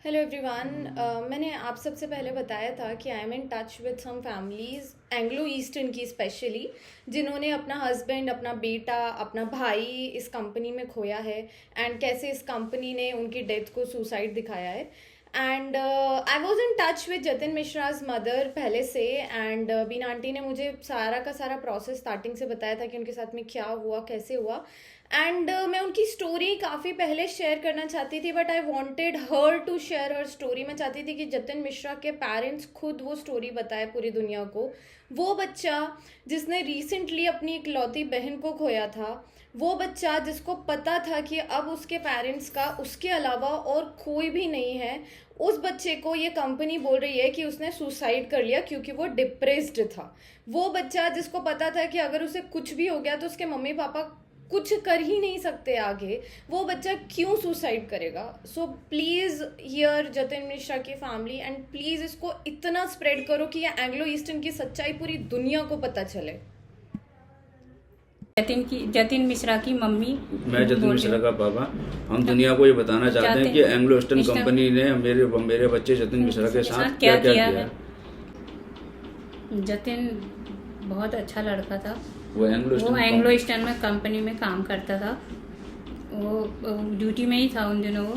Hello everyone. मैंने आप सबसे पहले बताया था कि I am in touch with some families Anglo Eastern की स्पेशली, जिन्होंने अपना हस्बैंड, अपना बेटा, अपना भाई इस कंपनी में खोया है एंड कैसे इस कंपनी ने उनकी डेथ को सुसाइड दिखाया है। And I was in touch with Jatin Mishra's mother पहले से, एंड बीना आंटी ने मुझे सारा का सारा प्रोसेस स्टार्टिंग से बताया था कि उनके साथ में क्या हुआ, कैसे हुआ। एंड मैं उनकी स्टोरी काफ़ी पहले शेयर करना चाहती थी, but I wanted her to share her story. मैं चाहती थी कि जतिन मिश्रा के पेरेंट्स खुद वो स्टोरी बताए पूरी दुनिया को। वो बच्चा जिसने रिसेंटली अपनी इकलौती बहन को खोया था, वो बच्चा जिसको पता था कि अब उसके पेरेंट्स का उसके अलावा और कोई भी नहीं है, उस बच्चे को ये कंपनी बोल रही है कि उसने सुसाइड कर लिया क्योंकि वो डिप्रेस्ड था। वो बच्चा जिसको पता था कि अगर उसे कुछ भी हो गया तो उसके मम्मी पापा कुछ कर ही नहीं सकते आगे, वो बच्चा क्यों सुसाइड करेगा। So please here Jatin Mishra की फैमिली, एंड प्लीज़ इसको इतना स्प्रेड करो कि ये एंग्लो ईस्टर्न की सच्चाई पूरी दुनिया को पता चले। जतिन मिश्रा की मम्मी, मैं जतिन मिश्रा का पापा। हम दुनिया को ये बताना चाहते हैं कि एंग्लो ईस्टर्न कंपनी ने मेरे बच्चे जतिन मिश्रा के साथ क्या किया है। जतिन बहुत अच्छा लड़का था। वो एंग्लो ईस्टर्न में कंपनी में काम करता था। वो ड्यूटी में ही था उन दिनों वो,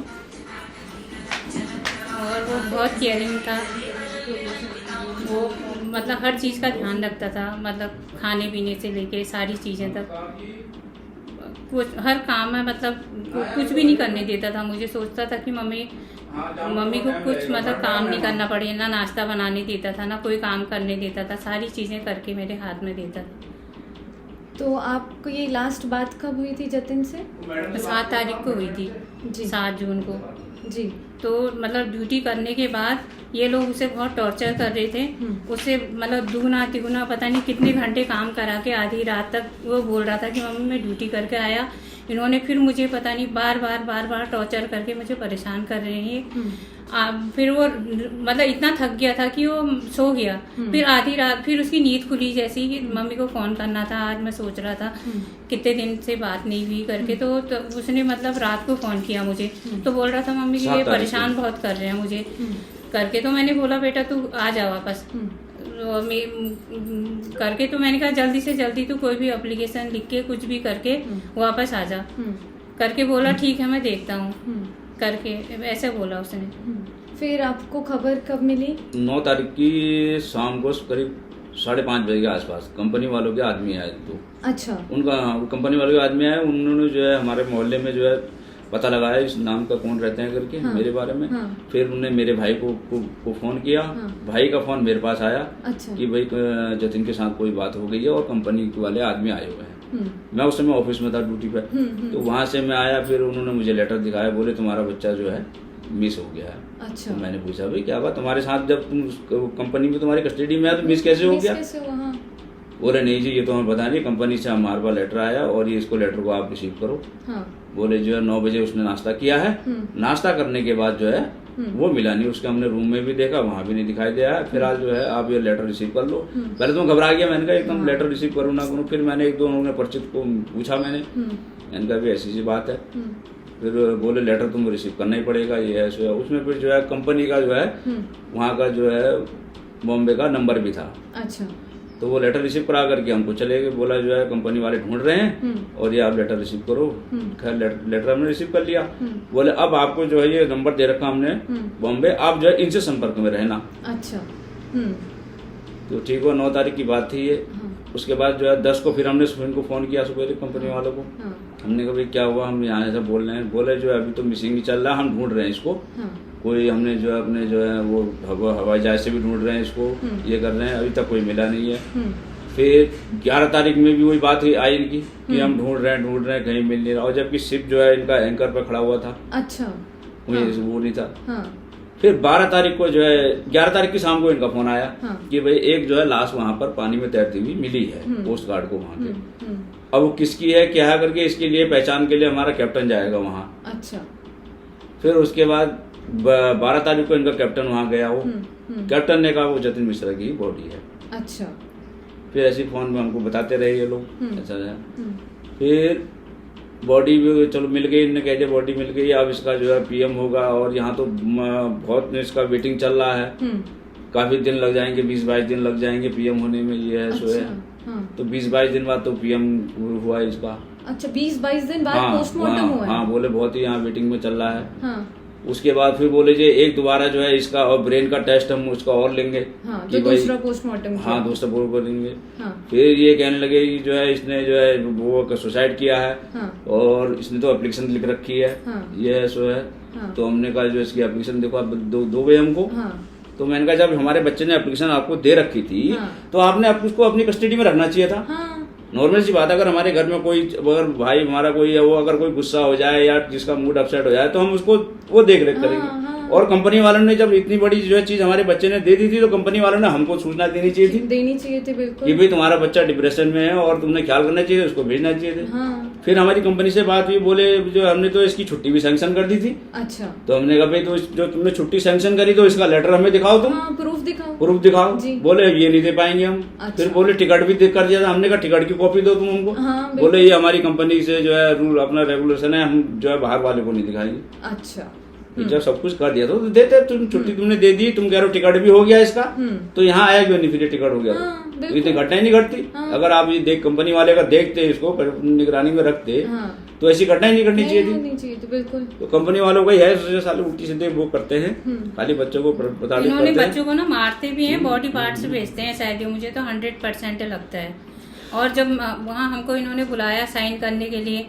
और वो बहुत केयरिंग था। वो मतलब हर चीज़ का ध्यान रखता था, मतलब खाने पीने से लेके सारी चीज़ें तक, कुछ हर काम में मतलब कुछ भी नहीं करने देता था मुझे। सोचता था कि मम्मी को कुछ मतलब काम नहीं करना पड़े, ना नाश्ता बनाने देता था, ना कोई काम करने देता था, सारी चीज़ें करके मेरे हाथ में देता था। तो आपको ये लास्ट बात कब हुई थी जतिन से? 7 तारीख को हुई थी जी, 7 जून को जी। तो मतलब ड्यूटी करने के बाद ये लोग उसे बहुत टॉर्चर कर रहे थे। उसे मतलब दुगुना तिगुना पता नहीं कितने घंटे काम करा के आधी रात तक वो बोल रहा था कि मम्मी मैं ड्यूटी करके आया। इन्होंने फिर मुझे पता नहीं बार बार टॉर्चर करके मुझे परेशान कर रहे हैं। फिर वो मतलब इतना थक गया था कि वो सो गया। फिर आधी रात फिर उसकी नींद खुली जैसी कि मम्मी को फ़ोन करना था। आज मैं सोच रहा था कितने दिन से बात नहीं हुई करके, तो उसने मतलब रात को फ़ोन किया मुझे, तो बोल रहा था मम्मी कि ये परेशान बहुत कर रहे हैं मुझे करके। तो मैंने बोला बेटा तू आ जा वापस करके। तो मैंने कहा जल्दी से जल्दी तू कोई भी एप्लीकेशन लिख के कुछ भी करके वापस आ जा करके। बोला ठीक है मैं देखता हूँ करके, ऐसे बोला उसने। फिर आपको खबर कब मिली? 9 तारीख की शाम को करीब 5:30 बजे के आसपास कंपनी वालों के आदमी आए। तो अच्छा, उनका कंपनी वालों के आदमी आए, उन्होंने जो है हमारे मोहल्ले में जो है पता लगाया इस नाम का कौन रहते हैं करके। मेरे बारे में। फिर उन्होंने मेरे भाई को फोन किया। भाई का फोन मेरे पास आया। अच्छा। कि भाई जतिन के साथ कोई बात हो गई है और कंपनी वाले आदमी आए हुए हैं। मैं उस समय ऑफिस में था ड्यूटी पे। तो वहां से मैं आया, फिर उन्होंने मुझे लेटर दिखाया, बोले तुम्हारा बच्चा जो है मिस हो गया है। अच्छा। तो मैंने पूछा भाई क्या बात, तुम्हारे साथ जब तुम कंपनी में तुम्हारी कस्टडी में है तो मिस कैसे हो गया? बोले नहीं जी ये तो हमें पता नहीं, कंपनी से हमारे पास लेटर आया और ये इसको लेटर को आप रिसीव करो। बोले जो है 9 बजे उसने नाश्ता किया है। नाश्ता करने के बाद जो है वो मिला नहीं, उसके हमने रूम में भी देखा, वहां भी नहीं दिखाई दिया है। फिर आज जो है आप ये लेटर रिसीव कर लो। पहले तो घबरा गया, मैंने कहा एकदम लेटर रिसीव करूँ ना करूँ। फिर मैंने 1-2 उन्होंने परिचित को पूछा, मैंने कहा भी ऐसी बात है। फिर बोले लेटर तुमको रिसीव करना ही पड़ेगा, ये है सो है। उसमें फिर जो है कंपनी का जो है वहाँ का जो है बॉम्बे का नंबर भी था। अच्छा। तो वो लेटर रिसीव करा करके हमको चले गए। बोला जो है कंपनी वाले ढूंढ रहे हैं और ये आप लेटर रिसीव करो। खैर लेटर हमने रिसीव कर लिया। बोले अब आपको जो है ये नंबर दे रखा हमने बॉम्बे, आप जो है इनसे संपर्क में रहना। अच्छा। तो ठीक हो, 9 तारीख की बात थी ये। उसके बाद जो है 10 को फिर हमने इनको फोन किया सुबह कंपनी वालों को। हमने कहा भाई क्या हुआ, हम यहाँ से बोल रहे हैं। बोले जो है अभी तो मिसिंग ही चल रहा है, हम ढूंढ रहे हैं इसको। कोई हमने जो है अपने जो है वो हवाई जहाज से भी ढूंढ रहे हैं इसको, ये कर रहे हैं, अभी तक कोई मिला नहीं है। फिर 11 तारीख में भी वही बात आई इनकी कि हम ढूंढ रहे हैं कहीं मिल नहीं रहा, और जबकि शिप जो है इनका एंकर पर खड़ा हुआ था। अच्छा। वो नहीं था। फिर 12 तारीख को जो है 11 तारीख की शाम को इनका फोन आया कि भाई एक जो है लाश वहां पर पानी में तैरती हुई मिली है कोस्ट गार्ड को वहां के। अब वो किसकी है क्या है करके इसके लिए पहचान के लिए हमारा कैप्टन जाएगा वहां। अच्छा। फिर उसके बाद 12 तारीख को इनका कैप्टन वहां गया। वो कैप्टन ने कहा वो जतिन मिश्रा की बॉडी है। अच्छा। फिर ऐसे फोन में हमको बताते रहे ये लोग। अच्छा। फिर बॉडी भी चलो मिल गई, इन्होंने कह दिया बॉडी मिल गई, अब इसका जो है पीएम होगा। और यहाँ तो बहुत इसका वेटिंग चल रहा है, काफी दिन लग जाएंगे, 20-22 दिन लग जाएंगे पीएम होने में, ये है सो है। तो 20-22 दिन बाद तो पीएम हुआ इसका। अच्छा, 20-22 दिन बाद पोस्टमार्टम हुआ है? हाँ, बोले बहुत ही यहाँ वेटिंग में चल रहा है। उसके बाद फिर बोले जी एक दोबारा जो है इसका और ब्रेन का टेस्ट हम उसका और लेंगे। तो दूसरा पोस्टमार्टम? हाँ, दूसरा करेंगे। फिर ये कहने लगे जो है इसने जो है वो सुसाइड किया है और इसने तो एप्लीकेशन लिख रखी है, ये सो है। तो हमने कहा जो इसकी एप्लीकेशन देखो आप दो गए हमको। तो मैंने कहा जब हमारे बच्चे ने एप्लीकेशन आपको दे रखी थी तो आपने उसको अपनी कस्टडी में रखना चाहिए था। नॉर्मल सी बात, अगर हमारे घर में कोई, अगर भाई हमारा कोई है वो अगर कोई गुस्सा हो जाए या जिसका मूड अपसेट हो जाए तो हम उसको वो देख रेख करेंगे। और कंपनी वालों ने जब इतनी बड़ी जो है चीज हमारे बच्चे ने दे दी थी तो कंपनी वालों ने हमको सूचना देनी चाहिए थी बिल्कुल, कि भाई तुम्हारा बच्चा डिप्रेशन में है और तुमने ख्याल करना चाहिए, उसको भेजना चाहिए थे। फिर हमारी कंपनी से बात हुई, बोले जो हमने तो इसकी छुट्टी भी सैंक्शन कर दी थी। अच्छा। तो हमने कहा भाई तो जो तुमने छुट्टी सैंक्शन करी तो इसका लेटर हमें दिखाओ, तुम प्रूफ दिखाओ। बोले ये नहीं दे पाएंगे हम। फिर बोले टिकट भी कर दिया था, हमने कहा टिकट की कॉपी दो तुम हमको। बोले ये हमारी कंपनी से जो है रूल अपना रेगुलेशन है, हम जो है बाहर वाले को नहीं दिखाएंगे। अच्छा। जब सब कुछ कर दिया तो देते, तुम छुट्टी तुमने दे दी, तुम कह रहे हो टिकट भी हो गया इसका, तो यहाँ आया क्यों नहीं? फिर टिकट हो गया तो इतनी घटना ही नहीं घटती। अगर आप ये कंपनी वाले का देखते इसको निगरानी में रखते तो ऐसी घटना ही नहीं करनी चाहिए थी। बिल्कुल। तो कंपनी वालों का ही है, साले उल्टी सीधे वो करते हैं, खाली बच्चों को प्रताड़ित करते हैं। बच्चों को ना मारते भी हैं, बॉडी पार्ट्स भेजते हैं शायद, मुझे तो 100% लगता है। और जब वहाँ हमको इन्होंने बुलाया साइन करने के लिए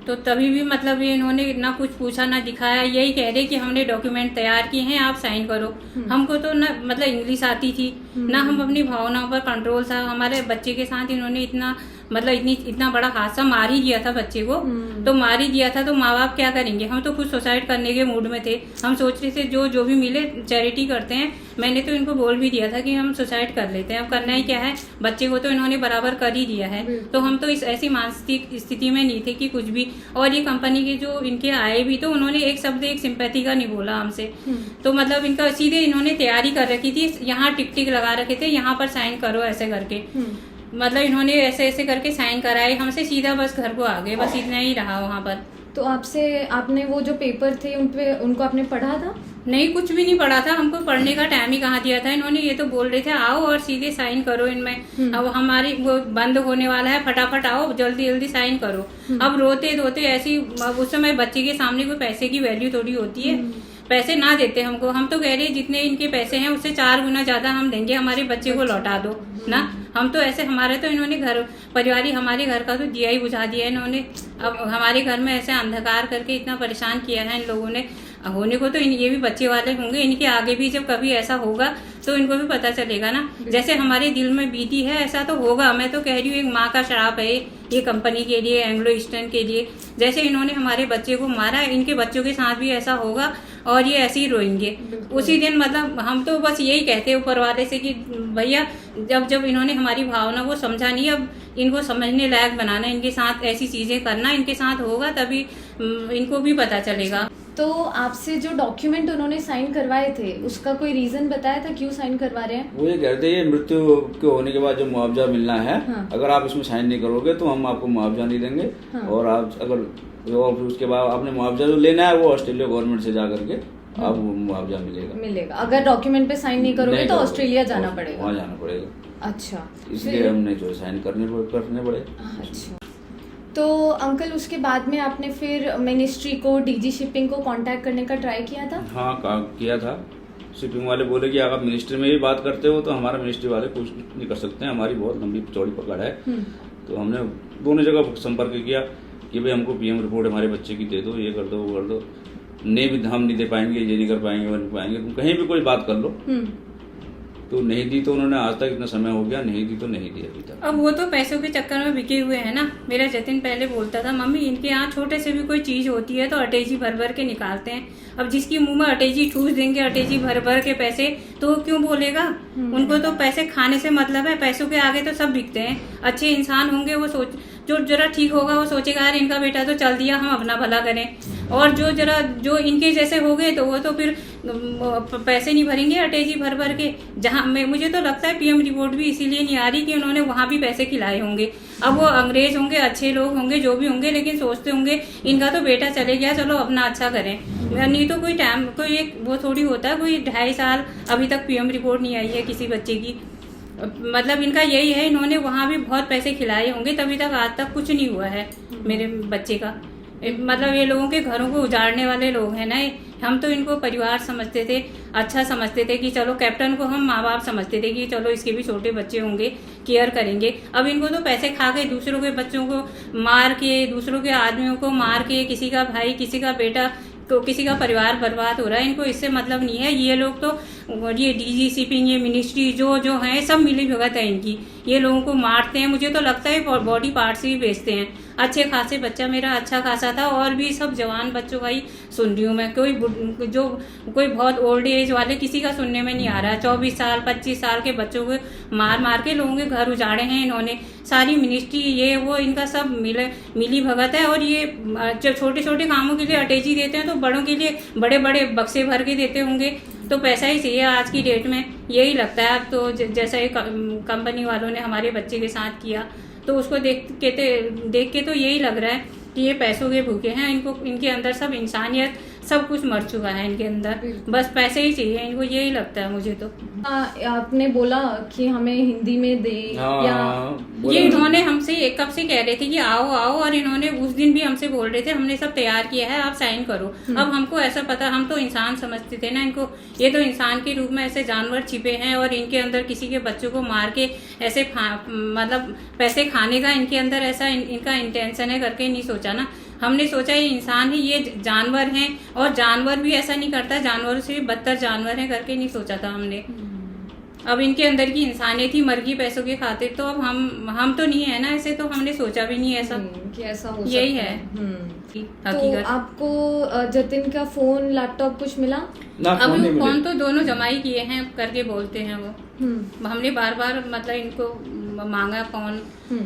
तो तभी भी मतलब ये इन्होंने ना कुछ पूछा ना दिखाया, यही कह रहे कि हमने डॉक्यूमेंट तैयार किए हैं, आप साइन करो। हमको तो ना मतलब इंग्लिश आती थी ना, हम अपनी भावनाओं पर कंट्रोल था। हमारे बच्चे के साथ इन्होंने इतना मतलब इतना बड़ा हादसा मार ही दिया था बच्चे को, तो मार ही दिया था, तो माँ बाप क्या करेंगे? हम तो खुद सुसाइड करने के मूड में थे। हम सोच रहे थे जो भी मिले चैरिटी करते हैं। मैंने तो इनको बोल भी दिया था कि हम सुसाइड कर लेते हैं, अब करना ही क्या है, बच्चे को तो इन्होंने बराबर कर ही दिया है। तो हम तो इस ऐसी मानसिक स्थिति में नहीं थे कि कुछ भी। और ये कंपनी के जो इनके आए भी तो उन्होंने एक शब्द एक सिंपैथी का नहीं बोला हमसे। तो मतलब इनका सीधे इन्होंने तैयारी कर रखी थी, यहाँ टिक टिक लगा रखे थे, यहाँ पर साइन करो ऐसे करके। मतलब इन्होंने ऐसे ऐसे करके साइन कराए हमसे, सीधा बस घर को आ गए, बस इतना ही रहा वहाँ पर। तो आपने वो जो पेपर थे उनको आपने पढ़ा था? नहीं, कुछ भी नहीं पढ़ा था, हमको पढ़ने का टाइम ही कहाँ दिया था इन्होंने। ये तो बोल रहे थे आओ और सीधे साइन करो इनमें, अब हमारी वो बंद होने वाला है, फटाफट आओ जल्दी जल्दी साइन करो। अब रोते धोते ऐसी, उस समय बच्चे के सामने कोई पैसे की वैल्यू थोड़ी होती है, पैसे ना देते हमको। हम तो कह रहे जितने इनके पैसे हैं उससे 4 गुना ज्यादा हम देंगे, हमारे बच्चे को लौटा दो ना। हम तो ऐसे, हमारे तो इन्होंने घर परिवार ही हमारे घर का तो दिया ही बुझा दिया इन्होंने। अब हमारे घर में ऐसे अंधकार करके इतना परेशान किया है इन लोगों ने। होने को तो ये भी बच्चे वाले होंगे, इनके आगे भी जब कभी ऐसा होगा तो इनको भी पता चलेगा ना। जैसे हमारे दिल में बीती है ऐसा तो होगा। मैं तो कह रही हूँ एक माँ का श्राप है ये कंपनी के लिए, एंग्लो ईस्टर्न के लिए। जैसे इन्होंने हमारे बच्चे को मारा, इनके बच्चों के साथ भी ऐसा होगा और ये ऐसे ही रोएंगे उसी दिन। मतलब हम तो बस यही कहते हैं ऊपर वाले से कि भैया जब इन्होंने हमारी भावना को समझा नहीं, अब इनको समझने लायक बनाना, इनके साथ ऐसी चीजें करना इनके साथ होगा तभी इनको भी पता चलेगा। तो आपसे जो डॉक्यूमेंट उन्होंने साइन करवाए थे उसका कोई रीजन बताया था क्यों साइन करवा रहे हैं? वो ये कहते हैं मृत्यु के होने के बाद जो मुआवजा मिलना है, अगर आप इसमें साइन नहीं करोगे तो हम आपको मुआवजा नहीं देंगे। और आप अगर उसके बाद आपने मुआवजा जो लेना है वो ऑस्ट्रेलिया गवर्नमेंट से जा करके आपको मुआवजा मिलेगा। अगर डॉक्यूमेंट पे साइन नहीं करोगे तो ऑस्ट्रेलिया जाना पड़ेगा, वहाँ जाना पड़ेगा। अच्छा, इसलिए हमने जो साइन करने पड़े। अच्छा, तो अंकल उसके बाद में आपने फिर मिनिस्ट्री को, डीजी शिपिंग को कांटेक्ट करने का ट्राई किया था? हाँ, किया था। शिपिंग वाले बोले कि अगर आप मिनिस्ट्री में भी बात करते हो तो हमारा मिनिस्ट्री वाले कुछ नहीं कर सकते हैं, हमारी बहुत लंबी चौड़ी पकड़ है। तो हमने दोनों जगह संपर्क किया कि भाई हमको पीएम रिपोर्ट हमारे बच्चे की दे दो, ये कर दो वो कर दो। नहीं भी हम नहीं दे पाएंगे, ये नहीं कर पाएंगे, वो नहीं पाएंगे, तुम कहीं भी कोई बात कर लो। तो नहीं दी तो उन्होंने, आज तक इतना समय हो गया, नहीं दी तो नहीं दी अभी तक। अब वो तो पैसों के चक्कर में बिके हुए हैं ना। मेरा जतिन पहले बोलता था मम्मी इनके यहाँ छोटे से भी कोई चीज होती है तो अटैची भर भर के निकालते हैं। अब जिसकी मुंह में अटैची ठूस देंगे, अटैची भर भर के पैसे, तो क्यों बोलेगा? उनको तो पैसे खाने से मतलब है, पैसों के आगे तो सब बिकते हैं। अच्छे इंसान होंगे वो जो जरा ठीक होगा वो सोचेगा यार इनका बेटा तो चल दिया, हम अपना भला करें। और जो इनके जैसे हो गए तो वो तो फिर पैसे नहीं भरेंगे अटैची भर भर के। जहाँ मुझे तो लगता है पीएम रिपोर्ट भी इसीलिए नहीं आ रही कि उन्होंने वहां भी पैसे खिलाए होंगे। अब वो अंग्रेज होंगे, अच्छे लोग होंगे, जो भी होंगे, लेकिन सोचते होंगे इनका तो बेटा चले गया, चलो अपना अच्छा करें। नहीं तो कोई एक वो थोड़ी होता है, कोई 2.5 साल अभी तक पीएम रिपोर्ट नहीं आई है किसी बच्चे की। मतलब इनका यही है, इन्होंने वहां भी बहुत पैसे खिलाए होंगे, तभी तक आज तक कुछ नहीं हुआ है मेरे बच्चे का। मतलब ये लोगों के घरों को उजाड़ने वाले लोग हैं ना। हम तो इनको परिवार समझते थे, अच्छा समझते थे कि चलो कैप्टन को हम माँ बाप समझते थे कि चलो इसके भी छोटे बच्चे होंगे, केयर करेंगे। अब इनको तो पैसे खा के दूसरों के बच्चों को मार के, दूसरों के आदमियों को मार के, किसी का भाई, किसी का बेटा, तो किसी का परिवार बर्बाद हो रहा है। इनको इससे मतलब नहीं है। ये लोग तो ये डीजी शिपिंग, ये मिनिस्ट्री जो है सब मिली भगत है इनकी। ये लोगों को मारते हैं, मुझे तो लगता है बॉडी पार्ट्स भी बेचते हैं। अच्छे खासे बच्चा मेरा अच्छा खासा था, और भी सब जवान बच्चों का ही सुन रही हूँ मैं। कोई बहुत ओल्ड एज वाले किसी का सुनने में नहीं आ रहा है। 24 साल 25 साल के बच्चों को मार के लोगों के घर उजाड़े हैं इन्होंने। सारी मिनिस्ट्री ये वो इनका सब मिली भगत है। और ये जब छोटे छोटे कामों के लिए अटैची देते हैं तो बड़ों के लिए बड़े बड़े बक्से भर के देते होंगे। तो पैसा ही चाहिए आज की डेट में, यही लगता है। अब तो जैसा एक कंपनी वालों ने हमारे बच्चे के साथ किया, तो उसको देख के तो यही लग रहा है कि ये पैसों के भूखे हैं। इनके अंदर सब इंसानियत, सब कुछ मर चुका है इनके अंदर, बस पैसे ही चाहिए इनको, यही लगता है मुझे तो। आपने बोला कि हमें हिंदी में दे, या ये इन्होंने हमसे एक कब से कह रहे थे कि आओ, और इन्होंने उस दिन भी हमसे बोल रहे थे हमने सब तैयार किया है, आप साइन करो। अब हमको ऐसा पता, हम तो इंसान समझते थे ना इनको, ये तो इंसान के रूप में ऐसे जानवर छिपे हैं, और इनके अंदर किसी के बच्चों को मार के ऐसे मतलब पैसे खाने का इनके अंदर ऐसा इनका इंटेंशन है करके नहीं सोचा ना। हमने सोचा ये इंसान ही, ये जानवर हैं, और जानवर भी ऐसा नहीं करता, जानवरों से भी बदतर जानवर हैं करके नहीं सोचा था हमने। अब इनके अंदर की इंसानियत ही मर गई पैसों के खातिर। तो अब हम तो नहीं है ना ऐसे, तो हमने सोचा भी नहीं ऐसा कि ऐसा हो यही सकता है। तो आपको जतिन का फोन, लैपटॉप कुछ मिला? अब फोन तो दोनों जमाई किए हैं करके बोलते हैं वो। हमने बार बार मतलब इनको मांगा फोन,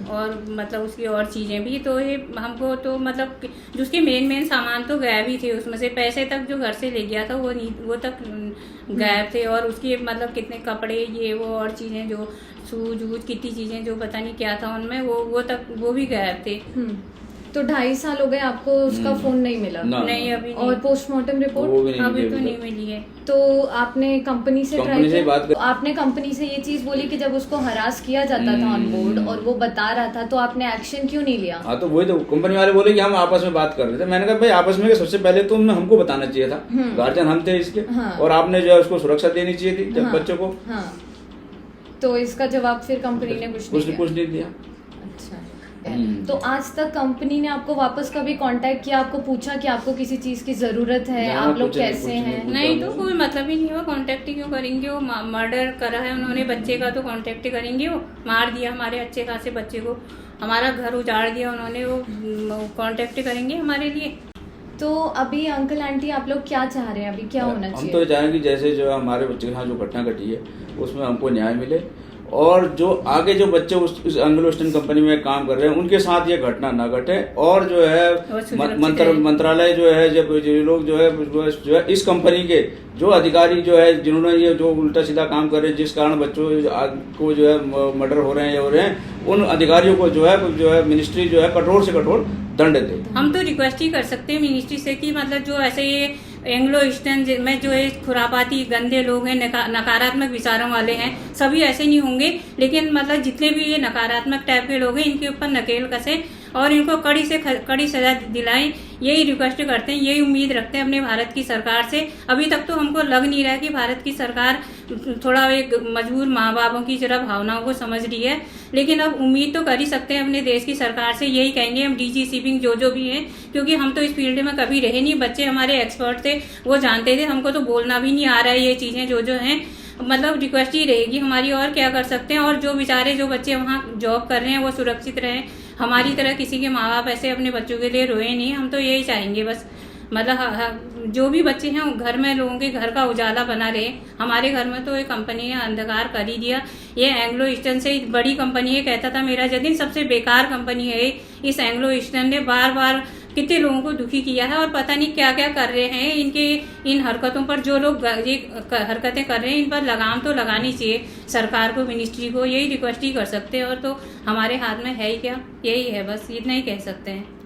और मतलब उसकी और चीजें भी। तो ये हमको तो मतलब जिसके मेन सामान तो गायब ही थे, उसमें से पैसे तक जो घर से ले गया था वो तक गायब थे। और उसके मतलब कितने कपड़े, ये वो और चीजें, जो सूज वूज कितनी चीजें जो पता नहीं क्या था उनमें, वो भी गायब थे। तो 2.5 साल हो गए आपको उसका फोन नहीं मिला? नहीं, अभी नहीं। और पोस्टमार्टम रिपोर्ट अभी तो नहीं मिली है। तो आपने कंपनी से ट्राई किया? आपने कंपनी से ये चीज बोली कि जब उसको हरास किया जाता था ऑन बोर्ड और वो बता रहा था, तो आपने एक्शन क्यों नहीं लिया? हाँ, तो वही तो कंपनी वाले बोले कि हम आपस में बात कर रहे थे। मैंने कहा भाई आपस में सबसे पहले तो हमको बताना चाहिए था, गार्जियन हम थे इसके। और आपने जो है उसको सुरक्षा देनी चाहिए थी जब बच्चों को। तो इसका जवाब फिर कंपनी ने कुछ नहीं दिया। अच्छा, तो आज तक कंपनी ने आपको वापस कभी कांटेक्ट किया, आपको पूछा कि आपको किसी चीज की जरूरत है, आप लोग कैसे हैं? नहीं, तो कोई मतलब ही नहीं हुआ। कांटेक्ट क्यों करेंगे? वो मर्डर करा है उन्होंने बच्चे का, तो कांटेक्ट करेंगे? वो मार दिया हमारे अच्छे खासे बच्चे को, हमारा घर उजाड़ दिया उन्होंने, वो कांटेक्ट करेंगे हमारे लिए? तो अभी अंकल आंटी आप लोग क्या चाह रहे हैं, अभी क्या होना चाहिए? हम तो चाहेंगे जैसे जो हमारे बच्चे के साथ जो घटना घटी है उसमें हमको न्याय मिले, और जो आगे जो बच्चे उस एंग्लो ईस्टर्न कंपनी में काम कर रहे हैं उनके साथ ये घटना ना घटे। और जो है मंत्रालय जो है, जब जो लोग जो है इस कंपनी के जो अधिकारी जो है जिन्होंने ये जो उल्टा सीधा काम कर रहे हैं, जिस कारण बच्चों को जो है मर्डर हो रहे हैं, उन अधिकारियों को जो है मिनिस्ट्री जो है कठोर से कठोर दंड दे। हम तो रिक्वेस्ट ही कर सकते हैं मिनिस्ट्री से कि मतलब जो ऐसे ये एंग्लो ईस्टर्न में जो है खुरापाती गंदे लोग हैं, नकारात्मक विचारों वाले हैं, सभी ऐसे नहीं होंगे, लेकिन मतलब जितने भी ये नकारात्मक टाइप के लोग हैं इनके ऊपर नकेल कसे और इनको कड़ी से कड़ी सजा दिलाएं। यही रिक्वेस्ट करते हैं, यही उम्मीद रखते हैं अपने भारत की सरकार से। अभी तक तो हमको लग नहीं रहा कि भारत की सरकार थोड़ा एक मजबूर माँ बापों की जरा भावनाओं को समझ रही है, लेकिन अब उम्मीद तो कर ही सकते हैं अपने देश की सरकार से। यही कहेंगे हम डीजी शिपिंग जो भी हैं, क्योंकि हम तो इस फील्ड में कभी रहे नहीं, बच्चे हमारे एक्सपर्ट थे, वो जानते थे, हमको तो बोलना भी नहीं आ रहा है ये चीजें जो हैं। मतलब रिक्वेस्ट ही रहेगी हमारी, और क्या कर सकते हैं। और जो बेचारे जो बच्चे वहाँ जॉब कर रहे हैं वो सुरक्षित रहें, हमारी तरह किसी के माँ बाप ऐसे अपने बच्चों के लिए रोए नहीं। हम तो यही चाहेंगे बस, मतलब जो भी बच्चे हैं घर में लोगों के घर का उजाला बना रहे। हमारे घर में तो ये कंपनी ने अंधकार कर ही दिया। ये एंग्लो ईस्टर्न से बड़ी कंपनी है, कहता था मेरा जतिन सबसे बेकार कंपनी है इस एंग्लो ईस्टर्न ने। बार बार कितने लोगों को दुखी किया है और पता नहीं क्या क्या कर रहे हैं। इनके इन हरकतों पर जो लोग ये हरकतें कर रहे हैं इन पर लगाम तो लगानी चाहिए सरकार को, मिनिस्ट्री को। यही रिक्वेस्ट ही कर सकते हैं और तो हमारे हाथ में है ही क्या, यही है, बस इतना ही कह सकते हैं।